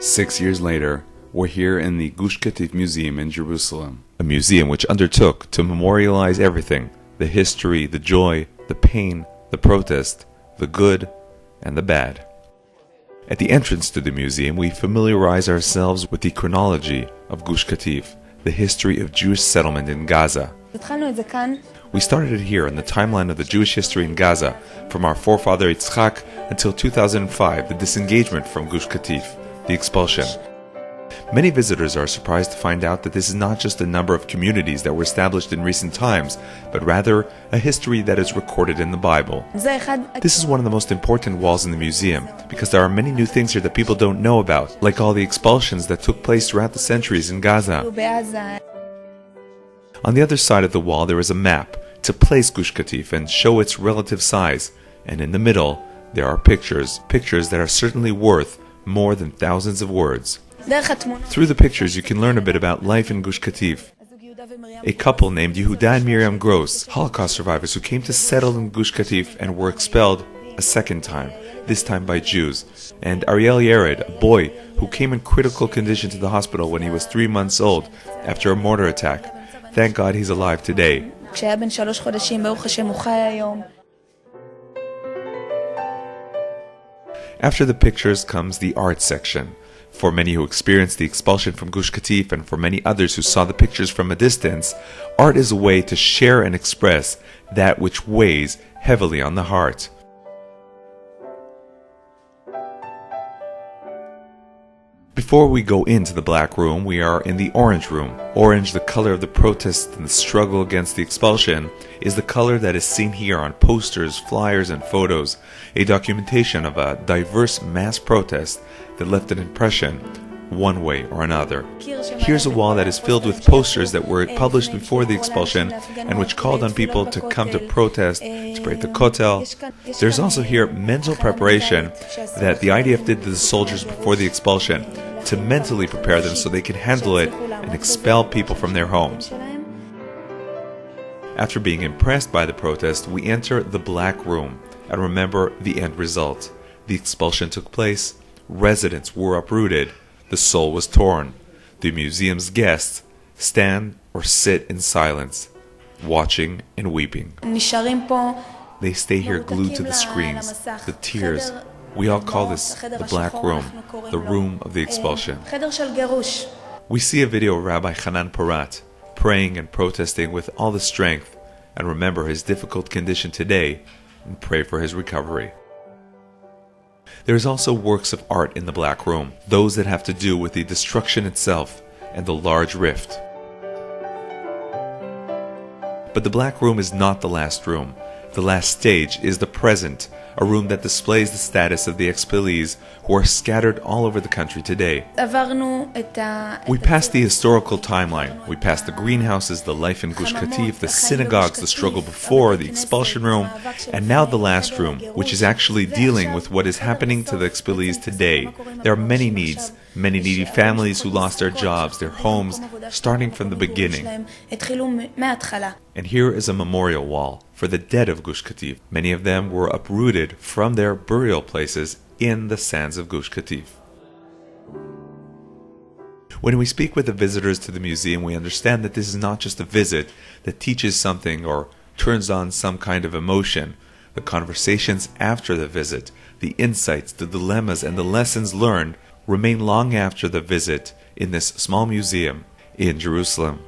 6 years later, we're here in the Gush Katif Museum in Jerusalem. A museum which undertook to memorialize everything: the history, the joy, the pain, the protest, the good, and the bad. At the entrance to the museum, we familiarize ourselves with the chronology of Gush Katif, the history of Jewish settlement in Gaza. We started it here in the timeline of the Jewish history in Gaza, from our forefather Yitzchak until 2005, the disengagement from Gush Katif, the expulsion. Many visitors are surprised to find out that this is not just a number of communities that were established in recent times, but rather a history that is recorded in the Bible. This is one of the most important walls in the museum, because there are many new things here that people don't know about, like all the expulsions that took place throughout the centuries in Gaza. On the other side of the wall there is a map to place Gush Katif and show its relative size, and in the middle there are pictures that are certainly worth more than thousands of words. Through the pictures you can learn a bit about life in Gush Katif. A couple named Yehuda and Miriam Gross, Holocaust survivors who came to settle in Gush Katif and were expelled a second time, this time by Jews, and Ariel Yered, a boy who came in critical condition to the hospital when he was 3 months old after a mortar attack. Thank God he's alive today. After the pictures comes the art section. For many who experienced the expulsion from Gush Katif and for many others who saw the pictures from a distance, art is a way to share and express that which weighs heavily on the heart. Before we go into the black room, we are in the orange room. Orange, the color of the protest and the struggle against the expulsion, is the color that is seen here on posters, flyers, and photos, a documentation of a diverse mass protest that left an impression one way or another. Here's a wall that is filled with posters that were published before the expulsion and which called on people to come to protest, to pray at the Kotel. There's also here mental preparation that the IDF did to the soldiers before the expulsion to mentally prepare them so they can handle it and expel people from their homes. After being impressed by the protest, we enter the black room and remember the end result. The expulsion took place, residents were uprooted, the soul was torn. The museum's guests stand or sit in silence, watching and weeping. They stay here glued to the screens, the tears. We all call this the black room, the room of the expulsion. We see a video of Rabbi Hanan Porat praying and protesting with all the strength, and remember his difficult condition today and pray for his recovery. There is also works of art in the black room, those that have to do with the destruction itself and the large rift. But the black room is not the last room. The last stage is the present, a room that displays the status of the expellees who are scattered all over the country today. We passed the historical timeline. We passed the greenhouses, the life in Gush Katif, the synagogues, the struggle before, the expulsion room, and now the last room, which is actually dealing with what is happening to the expellees today. There are many needs, many needy families who lost their jobs, their homes, starting from the beginning. And here is a memorial wall for the dead of Gush Katif. Many of them were uprooted from their burial places in the sands of Gush Katif. When we speak with the visitors to the museum, we understand that this is not just a visit that teaches something or turns on some kind of emotion. The conversations after the visit, the insights, the dilemmas, and the lessons learned remain long after the visit in this small museum in Jerusalem.